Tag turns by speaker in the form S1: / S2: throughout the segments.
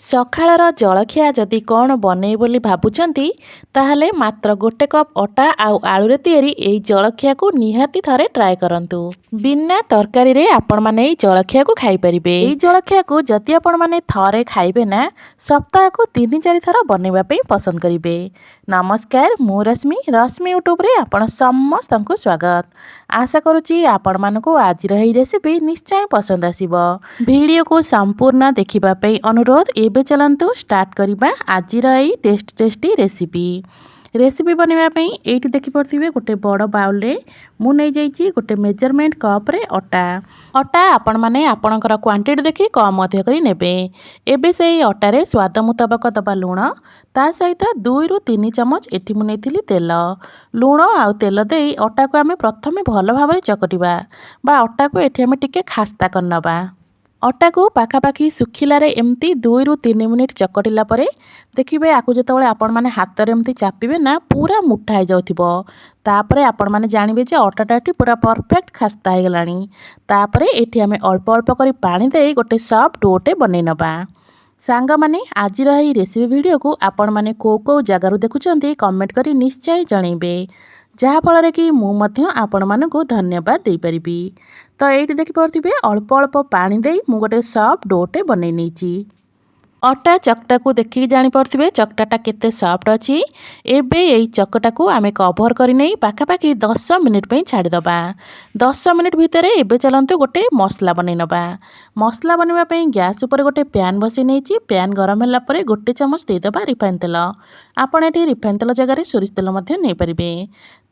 S1: ସକାଳର ଜଳଖିଆ ଯଦି କ'ଣ ବନେଇବେ ବୋଲି ଭାବୁଛନ୍ତି ତାହେଲେ ମାତ୍ର ଗୋଟେ କପ୍ ଅଟା ଆଉ ଆଳୁରେ ତିଆରି ଏହି ଜଳଖିଆକୁ ନିହାତି ଥରେ ଟ୍ରାଏ କରନ୍ତୁ। ବିନା ତରକାରୀରେ ଆପଣମାନେ ଏହି ଜଳଖିଆକୁ ଖାଇପାରିବେ। ଏହି ଜଳଖିଆକୁ ଯଦି ଆପଣମାନେ ଥରେ ଖାଇବେ ନା ସପ୍ତାହକୁ 3-4 ଥର ବନେଇବା ପାଇଁ ପସନ୍ଦ କରିବେ। ନମସ୍କାର, ମୁଁ ରଶ୍ମି ୟୁଟ୍ୟୁବରେ ଆପଣ ସମସ୍ତଙ୍କୁ ସ୍ୱାଗତ। ଆଶା କରୁଛି ଆପଣମାନଙ୍କୁ ଆଜିର ଏହି ରେସିପି ନିଶ୍ଚୟ ପସନ୍ଦ ଆସିବ। ଭିଡ଼ିଓକୁ ସମ୍ପୂର୍ଣ୍ଣ ଦେଖିବା ପାଇଁ ଅନୁରୋଧ। ଏବେ ଚଲନ୍ତୁ ଷ୍ଟାର୍ଟ କରିବା ଆଜିର ଏହି टेस्टी रेसिपी बनवा ये देखिपे गोटे बड़ बाउल मु नहीं जाइए गोटे मेजरमेंट कप्रे अटा आपण मैंने आपणकर क्वांटिटी देखी कम अधिक कर नेबे। एबे से अटारे स्वाद मुताबक दबा लुण ता सहित 2 ରୁ 3 ଚାମଚ एठी मु नेथिली तेल लुण आउ तेल दे अटा को आमे प्रथमे भल भाव चकटिबा बा अटा को एठी आमे टिके खास्ता करनबा। अटा को पाखापाखि सुखिलारे एमती 2 ରୁ 3 मिनिट चकटिला परे देखिबे आकु जेतबेले आपण माने हाथ रे एमती चापिबे ना पूरा मुठा हो जाउथिबो। तापरे आपण माने जानिबे जे अटाटाटी पूरा परफेक्ट खास्ता हो गलानी। तापरे एठी आमे अल्प अल्प करी पानी दे गोटे सॉफ्ट डोटे बनै नबा। सांग माने आजिर एही रेसिपी वीडियो को आपण माने को जगारु देखुचंती कमेंट करी निश्चय जणैबे, जहा फल कि मु आपण मानकु धन्यवाद दे परिबी। तो ये देखिपे अल्प अल्प पानी दे मु गोटे सॉफ्ट डोटे बनै नैची। अटा चकटा को देखिए जानीपे चकटाटा केते सॉफ्ट अच्छी। एबे यही चकटा को आमे कवर करने पाखापाखि 10 मिनिट पे छाड़ीदबा। 10 मिनिट भितर एबे चलतु गोटे मसला बनै नबा। मसला बनवाई गैस उपर गोटे पैन बसई नहीं। पैन गरम होला परे गोटे चामच देदबा रिफाइन तेल। आपण एठी रिफाइन तेल जगह सोरिष तेल मध्य नहीं पारिबे।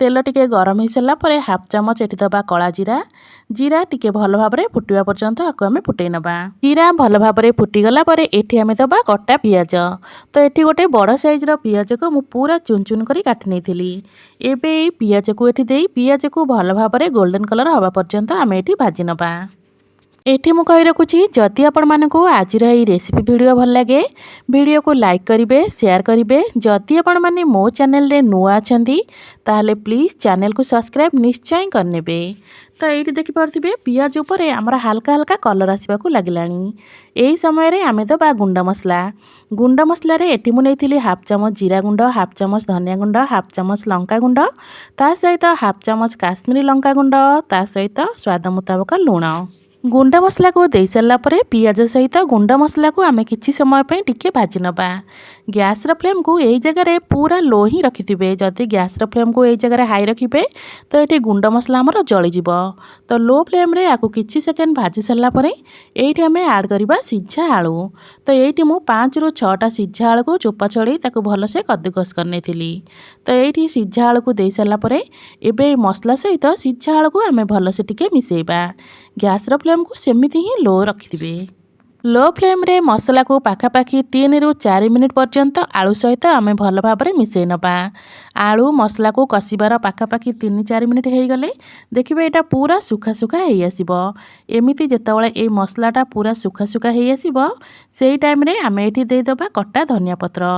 S1: तेल टिके गरम हो सारा पर हाफ चामच एठी दबा कला जीरा। जीरा टिके भल भाव फुटवा पर्यंत आपको आमे फुटै नबा। जीरा भल भाव फुटीगला परे एठी आमे दबा कटा पियाज। तो ये गोटे बड़ साइज पियाज को मु पूरा चुन चुन कर काटी नहीं। एबे पियाज को एठी देई पियाज को भल भाव गोल्डन कलर हवा पर्यंत आमे एठी भाजी नबा। एठी मु कहि रखुची जदि आपण मानकु आजिर एही रेसिपी वीडियो भल लगे वीडियो को लाइक करिवे, शेयर करिवे। जदि आपण माने मो चैनल रे नुआ अछंती ताहले प्लीज चैनल को सब्सक्राइब निश्चय करनेबे। तो ये देखिपे पियाज उपर आमर हल्का हल्का कलर आसवाक लगिलानी। यही समय रे आमे दबा गुंड मसला रे एठी मु नेइथिली हाफ चामच जीरा गुंड, हाफ चामच धनिया गुंड, हाफ चामच लंका गुंड, ता सहित हाफ चामच काश्मीरी लंका गुंड, ता सहित स्वाद मुताबक लुण। गुंड मसला को दे सारा पर पियाज सहित गुंड मसला को आमे किछि समय पे टिके भाजी नबा। गैस रो फ्लेम को यही जगह पूरा लो ही रखिथिबे। जदि गैस रो फ्लेम को यही जगह हाई रखिबे तो ये गुंड मसला हमर जली जिवो। तो लो फ्लेम रे आकु किछि सेकेंड भाजी सारा पर एठी आमे ऐड करबा सिझा आलू। तो एठी मु 5 ରୁ 6टा सिझा आलू को चोपा छड़ी ताकु भल से कद्दूकस करनेथिली। तो एठी सिझा आलू को दे सारा पर एबे मसला सहित सिझा आलू को आमे भल से टिके मिसेइबा। गैस रो फ्लेम को सेमिति ही लो रखिथिबे। लो फ्लेम रे मसला को पाखापाखि 3 ରୁ 4 मिनिट पर्यंत आलू सहित आमे भल भाव मिसई नबा। आलू मसला को कसिबार पाखापाखि 3-4 मिनिट हो गले देखिबे एटा पूरा सुखा सुखा हो आसीबो। एमिति जेतेबेले ए मसलाटा पूरा सुखा सुखा हो आसीबो सेही टाइम रे आमे एठी दे दबा कटा धनिया पत्र।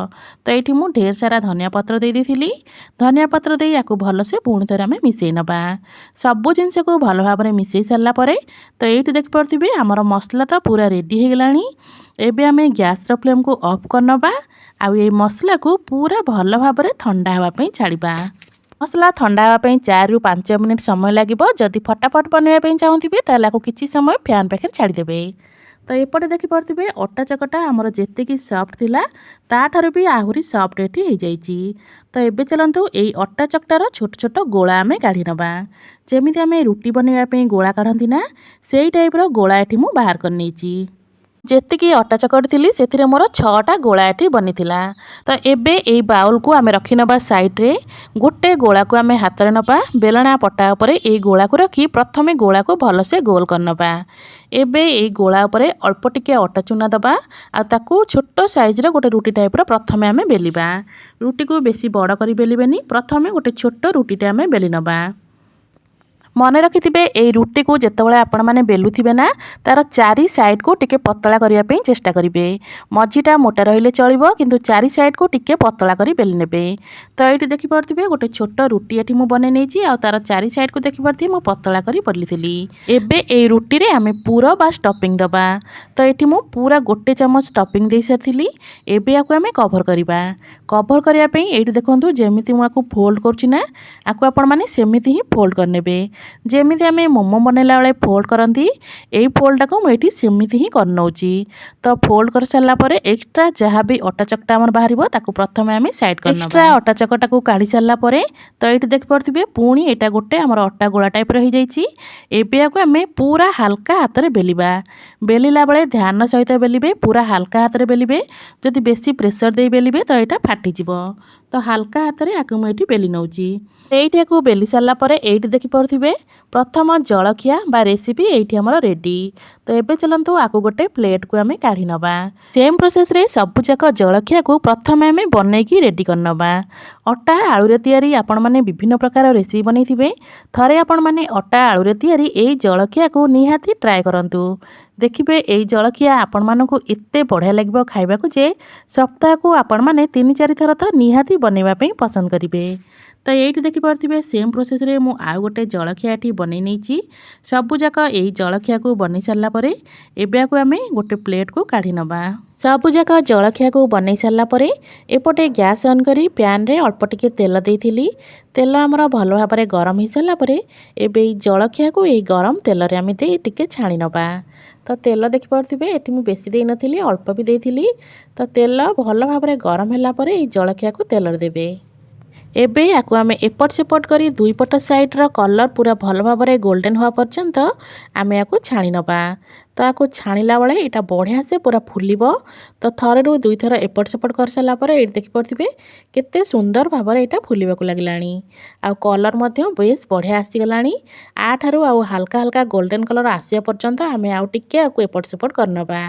S1: तो एठी मु ढेर सारा धनिया पत्र दे देथिली। धनिया पत्र दे याकू भल से पुणी थरे आमे मिसई नबा। सब जिनस को भल भाव मिसई सारला परे तो एठी देखि परथिबे हमर मसला तो पूरा रेडी हो गलानी। एबे आमे गैस रो फ्लेम को ऑफ करनबा आ ये मसला को पूरा भल भाव ठंडा हवा पई छाड़ीबा। मसला ठंडा हवा पई 4 ରୁ 5 मिनिट समय लागिबो। जदि फटाफट बनवा पई चाहुथिबे ताले को किछि समय फैन पाखे छाड़ी देबे। तो एपटे देखि परथिबे अटा चकटा हमर जेते की सॉफ्ट थिला ता ठारू भी आहुरी सॉफ्ट एठी हो जाईची। तो एबे चलंतु एई अटा चकटार छोट छोट गोला आमे काढी नबा। जेमिति आमे रुटी बनवा पई गोला काढंती ना सेही टाइप रो गोला एठी मु बाहर कर नेची। जेतिकी अटा चकटी थी से मोर 6टा गोला एठी बनी थिला। तो एबे ए बाउल को आमे रखी नबा साइड रे। गोटे गोला को आमे हाथ रे नबा बेलना पटा ऊपर ए गोला को रखी प्रथमे गोला को भल से गोल कर नबा। एबे ए गोला ऊपर अल्प टिके अटा चूना दबा आ ताकू छोटो साइज रो गोटे रुटी टाइप रो प्रथमे आमे बेलिबा। रुटी को बेसी बड़ करी बेलिबेनी, प्रथमे गोटे छोटो रुटीटे आमे बेली नबा। मन रखिथिबे एई रुटी को जेतेबेले आपण माने बेलुथिबे ना तार चारि साइड को टिके पतला करिया पे चेष्टा करिवे। मझीटा मोटा रहिले चलिबो किंतु चारि साइड को टिके पतला करी बेली नेबे। तो एठी देखि परथिबे गोटे छोट रुटी एठी मु बने नेछि आ तार चारि साइड को देखि परथि मु पतला करी बेलिथिली। एबे एई रुटी रे आमे पूरा बा स्टफिंग दबा। तो एठी मु पूरा गोटे चमच स्टफिंग देई सारथिली। एबे याकू आमे कवर करिबा। कवर करिया पे एठी देखंतु जेमिति मु याकू फोल्ड करछि ना आकू आपण माने सेमिति ही फोल्ड करनेबे। जेमिति आमे मोमो बनेला बेले फोल्ड करंती एई फोल्ड टाको मु एठी सेमिति ही करनौची। तो फोल्ड कर सारला परे एक्स्ट्रा जहाँ भी अटा चकटा हमर बाहरिबो ताको प्रथमे आमे साइड करनबा। एक्स्ट्रा अटा चकटा को काढी सारला परे तो एठी देख परथिबे पुणी एटा गोटे हमर अटा गोळा टाइप रे हो जाईची। एबे याको आमे पूरा हल्का हाथ रे बेलिबा। बेलिला बेले ध्यान सहित बेलिबे, पूरा हल्का हाथ रे बेलिबे। जदि बेसी प्रेशर दे बेलिबे तो एटा फाटी जिवो। तो हल्का हाथ रे आकु मु एठी बेली नौची। एठी आकु बेली सारला परे एठी देखि परथिबे प्रथम जलखिया बा रेसिपी एठी हमर रेडी। तो एबे चलंतु आकु गोटे प्लेट को आमे काढी नबा। सेम प्रोसेस रे सब जाक जलखिया को प्रथमे आमे बनै की रेडी कर नबा। अटा आलू रे तयारी आपण माने विभिन्न प्रकार रेसिपी बनैथिबे। थरे आपण माने अटा आलू रे तयारी एई जलखिया को निहाती ट्राई करंतु। देखिबे एई जलखिया आपण मानकु एत्ते बढ़िया लागबो खाइबा को जे सप्ताह को आपण माने 3-4 थर तो निहाती बनेवा पे पसंद करिवे। तो ये देखि पार्थिबे सेम प्रोसेस रे मु आउ गोटे जलखिया एठी बनै नेछि। सबु जाक एई जलखिया को बनै सारला परे एबे आकु आमे गोटे प्लेट को काढी नबा। सबु जाक जलखिया को बनै सारला परे एपटे गैस ऑन करी पैन रे अल्प टिके तेल देइथिली। तेल हमर भलो भाबरे गरम ही सारला परे एबे एई जलखिया को एई गरम तेल रे आमे दे टिके छाणी नबा। तो तेल देखि पार्थिबे एठी मु बेसी देइ नथिली, अल्प भी देइथिली। तो तेल भलो भाबरे गरम होला परे एई जलखिया को तेल रे देबे। एबे याकू आमे एपट सेपट करी दुई पट साइड रो कलर पूरा भल भाबरे गोल्डन हुआ पर्यंत आमे याकू छाणी नबा। तो याकू छाणीला बेले एटा बढ़िया से पूरा फुलिबो। तो थरे रु दुई थर एपट सेपट कर साला परे एठी देखि परथिबे केते सुंदर भाबरे एटा फुलिबाकू लागलानी। आ कलर मध्य बेस बढ़िया आसी गलानी। आ ठारू आ हल्का हल्का गोल्डन कलर आसिया पर्यंत आमे आउ टिके याकू एपट सेपट करनबा।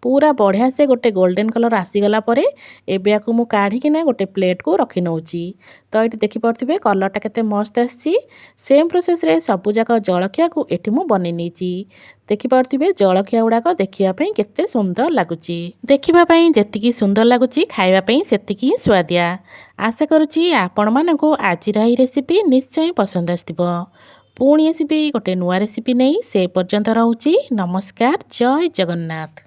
S1: पूरा बढ़िया से गोटे गोल्डन कलर आसी गला परे एबे याकू मु काढी किना गोटे प्लेट को रखी नौची। तो ये देखि पार्थिबे कलरटा केते मस्त आसी। सेम प्रोसेस रे सबु जाक जलखिया को एठी मु बनै नेछि। देखि पार्थिबे जलखिया गुडाक देखिया पई केते सुंदर लागुची। देखिबा पई जेतिकी सुंदर लागुची खाइबा पई सेतिकी स्वादिया। आशा करूची आपण मानकु आजिर एही रेसिपी निश्चय पसंद आस्तिबो। पुणी आसिबी गोटे नुआ रेसिपी नै से पर्यंत रहउची। नमस्कार, जय जगन्नाथ।